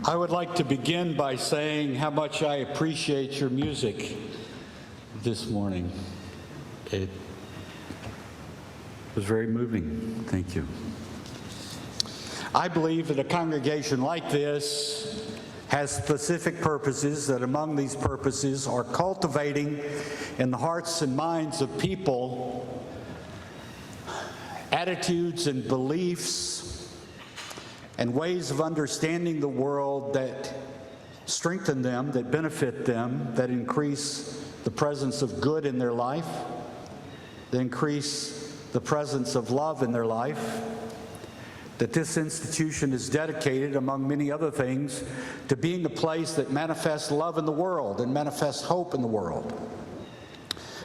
I would like to begin by saying how much I appreciate your music this morning. It was very moving. Thank you. I believe that a congregation like this has specific purposes, that among these purposes are cultivating in the hearts and minds of people attitudes and beliefs and ways of understanding the world that strengthen them, that benefit them, that increase the presence of good in their life, that increase the presence of love in their life, that this institution is dedicated, among many other things, to being a place that manifests love in the world and manifests hope in the world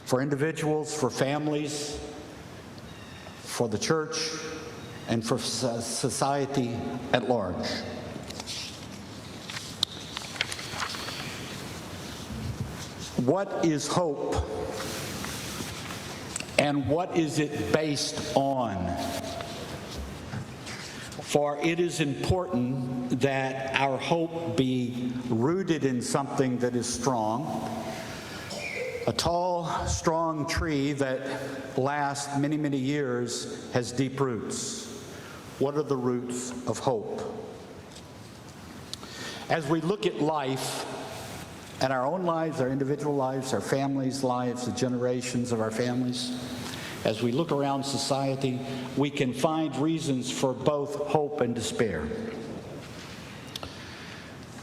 for individuals, for families, for the church, and for society at large. What is hope, and what is it based on? For it is important that our hope be rooted in something that is strong. A tall, strong tree that lasts many, many years has deep roots. What are the roots of hope? As we look at life, and our own lives, our individual lives, our families' lives, the generations of our families, as we look around society, we can find reasons for both hope and despair.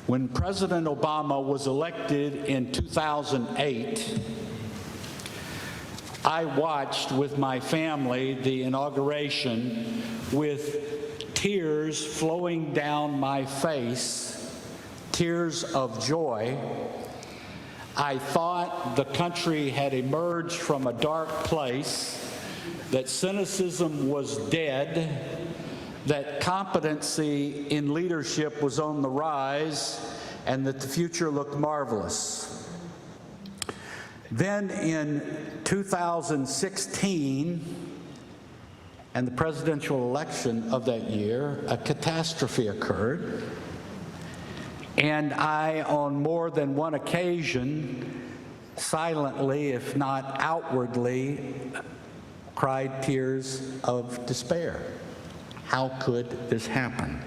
When President Obama was elected in 2008, I watched with my family the inauguration with tears flowing down my face, tears of joy. I thought the country had emerged from a dark place, that cynicism was dead, that competency in leadership was on the rise, and that the future looked marvelous. Then in 2016, and the presidential election of that year, a catastrophe occurred. And I, on more than one occasion, silently, if not outwardly, cried tears of despair. How could this happen?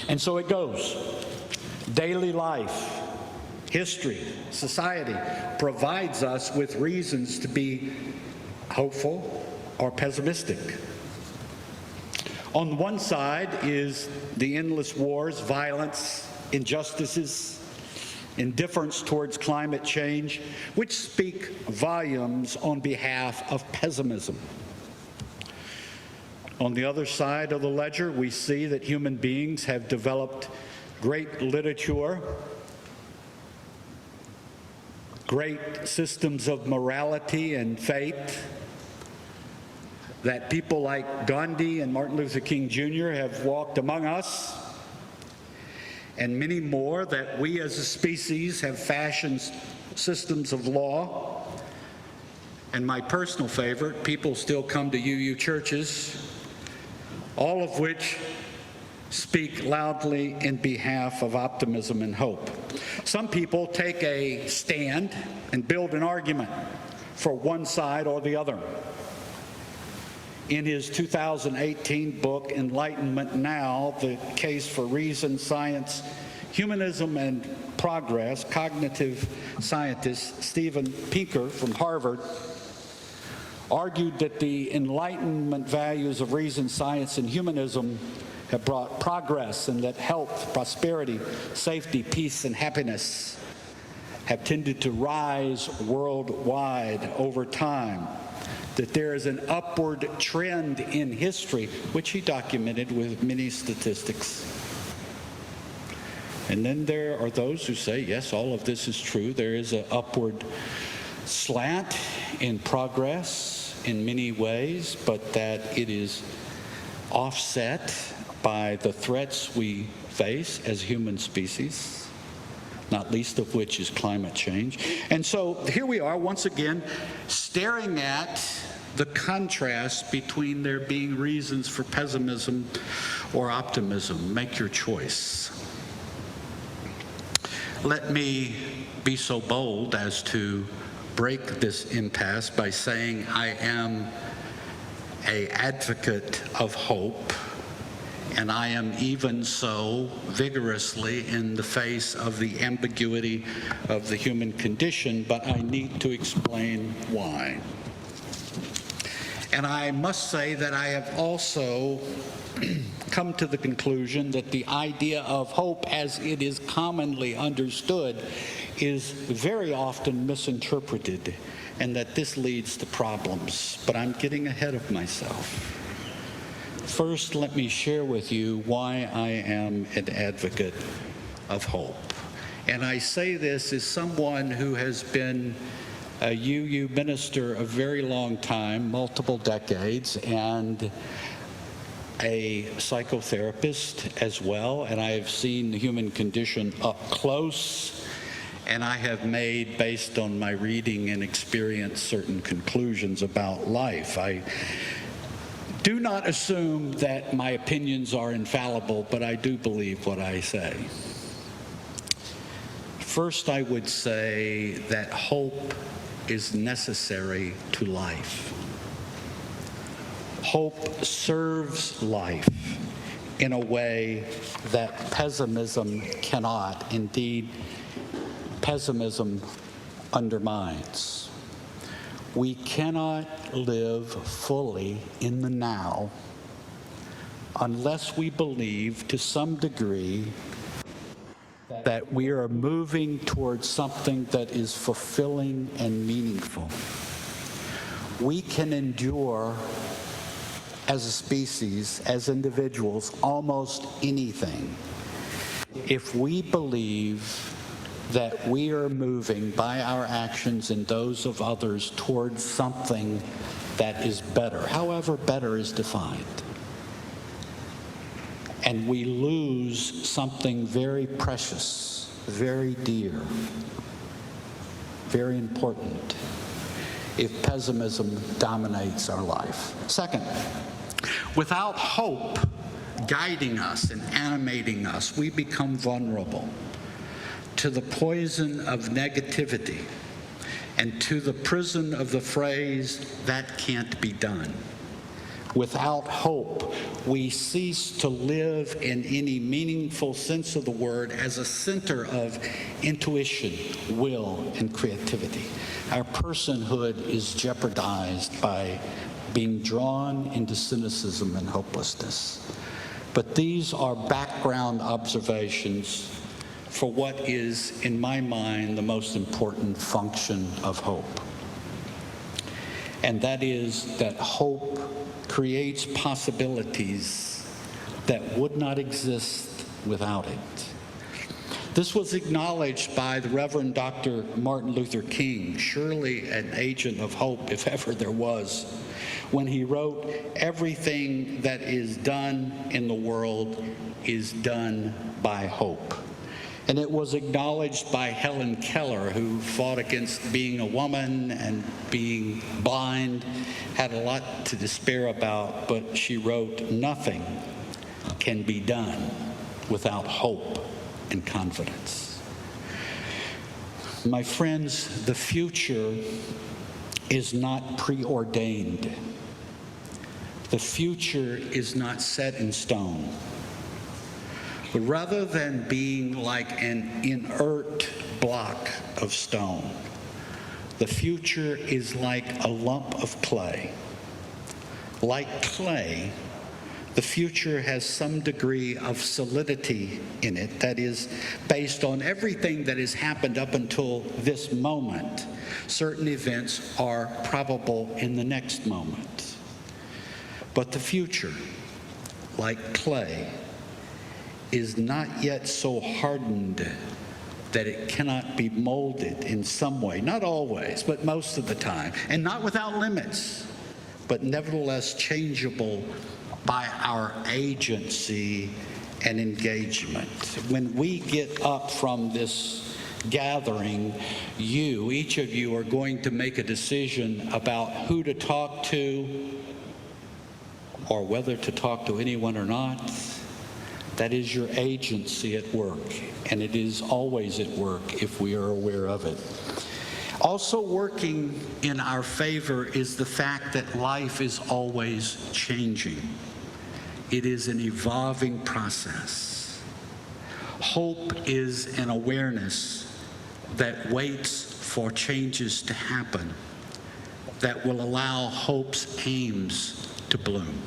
And so it goes. Daily life, history, society provides us with reasons to be hopeful or pessimistic. On one side is the endless wars, violence, injustices, indifference towards climate change, which speak volumes on behalf of pessimism. On the other side of the ledger, we see that human beings have developed great literature, great systems of morality and faith, that people like Gandhi and Martin Luther King Jr. have walked among us, and many more, that we as a species have fashioned systems of law. And my personal favorite, people still come to UU churches, all of which speak loudly in behalf of optimism and hope. Some people take a stand and build an argument for one side or the other. In his 2018 book, Enlightenment Now, The Case for Reason, Science, Humanism, and Progress, cognitive scientist Steven Pinker from Harvard argued that the Enlightenment values of reason, science, and humanism have brought progress, and that health, prosperity, safety, peace, and happiness have tended to rise worldwide over time. That there is an upward trend in history, which he documented with many statistics. And then there are those who say, yes, all of this is true. There is an upward slant in progress in many ways, but that it is offset by the threats we face as human species, not least of which is climate change. And so here we are once again staring at the contrast between there being reasons for pessimism or optimism. Make your choice. Let me be so bold as to break this impasse by saying I am an advocate of hope, and I am even so vigorously in the face of the ambiguity of the human condition, but I need to explain why. And I must say that I have also come to the conclusion that the idea of hope as it is commonly understood is very often misinterpreted, and that this leads to problems. But I'm getting ahead of myself. First, let me share with you why I am an advocate of hope. And I say this as someone who has been a UU minister a very long time, multiple decades, and a psychotherapist as well, and I have seen the human condition up close, and I have made, based on my reading and experience, certain conclusions about life. I do not assume that my opinions are infallible, but I do believe what I say. First, I would say that hope is necessary to life. Hope serves life in a way that pessimism cannot. Indeed, pessimism undermines. We cannot live fully in the now unless we believe to some degree that we are moving towards something that is fulfilling and meaningful. We can endure as a species, as individuals, almost anything if we believe that we are moving by our actions and those of others towards something that is better, however better is defined. And we lose something very precious, very dear, very important if pessimism dominates our life. Second, without hope guiding us and animating us, we become vulnerable to the poison of negativity and to the prison of the phrase, "that can't be done." Without hope, we cease to live in any meaningful sense of the word as a center of intuition, will, and creativity. Our personhood is jeopardized by being drawn into cynicism and hopelessness. But these are background observations for what is, in my mind, the most important function of hope. And that is that hope creates possibilities that would not exist without it. This was acknowledged by the Reverend Dr. Martin Luther King, surely an agent of hope if ever there was, when he wrote, "Everything that is done in the world is done by hope." And it was acknowledged by Helen Keller, who fought against being a woman and being blind, had a lot to despair about, but she wrote, "Nothing can be done without hope and confidence." My friends, the future is not preordained. The future is not set in stone. But rather than being like an inert block of stone, the future is like a lump of clay. Like clay, the future has some degree of solidity in it that is based on everything that has happened up until this moment. Certain events are probable in the next moment. But the future, like clay, is not yet so hardened that it cannot be molded in some way, not always, but most of the time, and not without limits, but nevertheless changeable by our agency and engagement. When we get up from this gathering, each of you are going to make a decision about who to talk to or whether to talk to anyone or not. That is your agency at work, and it is always at work if we are aware of it. Also working in our favor is the fact that life is always changing. It is an evolving process. Hope is an awareness that waits for changes to happen, that will allow hope's aims to bloom.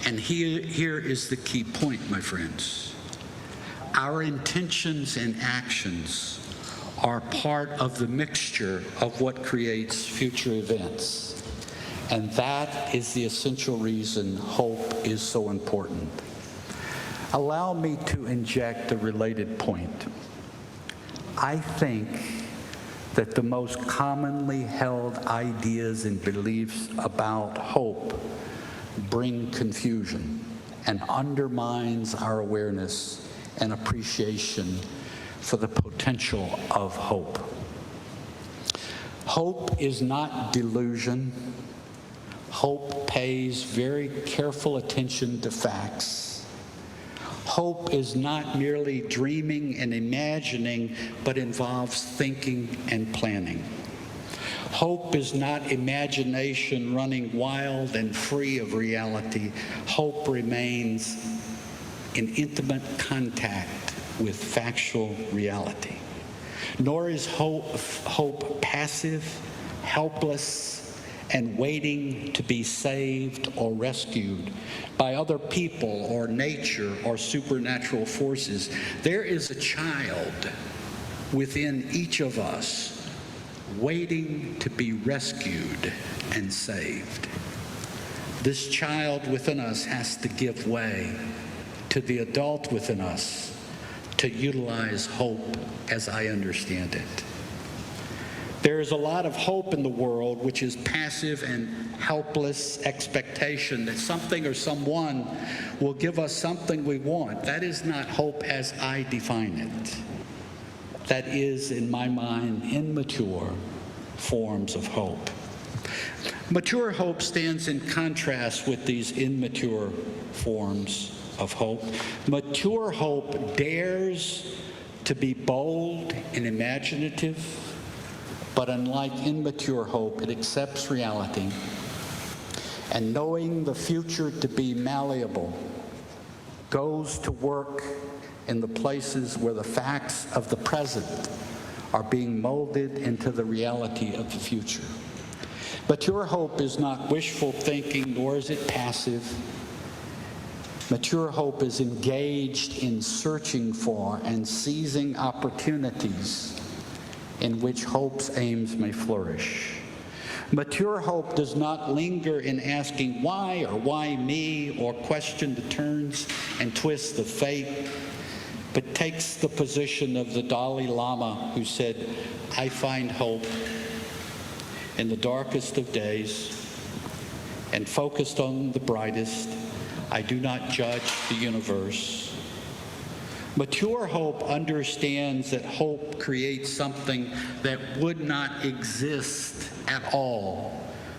And here is the key point, my friends. Our intentions and actions are part of the mixture of what creates future events. And that is the essential reason hope is so important. Allow me to inject a related point. I think that the most commonly held ideas and beliefs about hope bring confusion and undermines our awareness and appreciation for the potential of hope. Hope is not delusion. Hope pays very careful attention to facts. Hope is not merely dreaming and imagining, but involves thinking and planning. Hope is not imagination running wild and free of reality. Hope remains in intimate contact with factual reality. Nor is hope passive, helpless, and waiting to be saved or rescued by other people or nature or supernatural forces. There is a child within each of us waiting to be rescued and saved. This child within us has to give way to the adult within us to utilize hope as I understand it. There is a lot of hope in the world which is passive and helpless expectation that something or someone will give us something we want. That is not hope as I define it. That is, in my mind, immature forms of hope. Mature hope stands in contrast with these immature forms of hope. Mature hope dares to be bold and imaginative, but unlike immature hope, it accepts reality, and knowing the future to be malleable, goes to work in the places where the facts of the present are being molded into the reality of the future. Mature hope is not wishful thinking, nor is it passive. Mature hope is engaged in searching for and seizing opportunities in which hope's aims may flourish. Mature hope does not linger in asking why or why me, or question the turns and twists of fate, but takes the position of the Dalai Lama, who said, "I find hope in the darkest of days, and focused on the brightest, I do not judge the universe." Mature hope understands that hope creates something that would not exist at all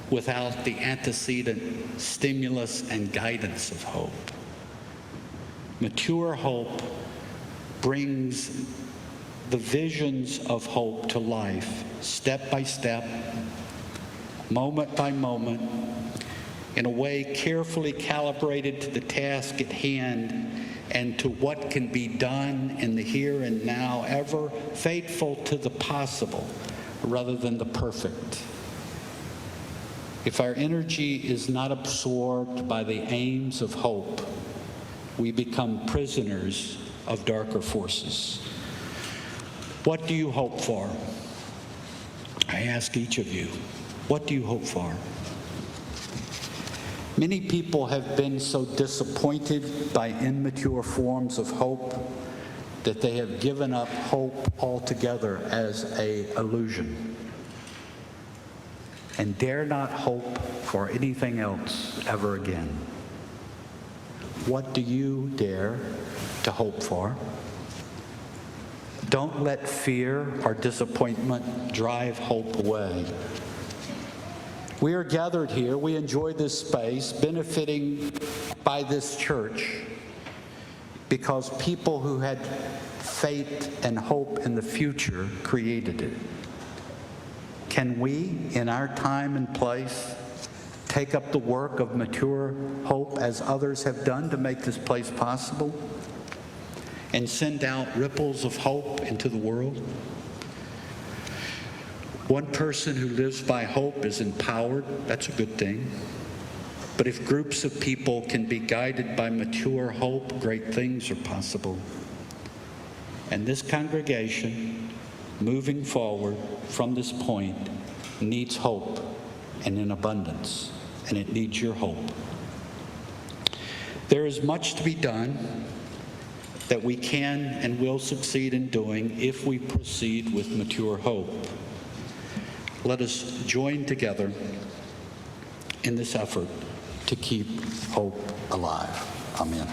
without the antecedent stimulus and guidance of hope. Mature hope brings the visions of hope to life, step by step, moment by moment, in a way carefully calibrated to the task at hand and to what can be done in the here and now, ever faithful to the possible rather than the perfect. If our energy is not absorbed by the aims of hope, we become prisoners of darker forces. What do you hope for? I ask each of you, what do you hope for? Many people have been so disappointed by immature forms of hope that they have given up hope altogether as an illusion and dare not hope for anything else ever again. What do you dare to hope for? Don't let fear or disappointment drive hope away. We are gathered here, we enjoy this space, benefiting by this church, because people who had faith and hope in the future created it. Can we, in our time and place, take up the work of mature hope as others have done to make this place possible, and send out ripples of hope into the world? One person who lives by hope is empowered. That's a good thing. But if groups of people can be guided by mature hope, great things are possible. And this congregation, moving forward from this point, needs hope, and in abundance, and it needs your hope. There is much to be done that we can and will succeed in doing if we proceed with mature hope. Let us join together in this effort to keep hope alive. Amen.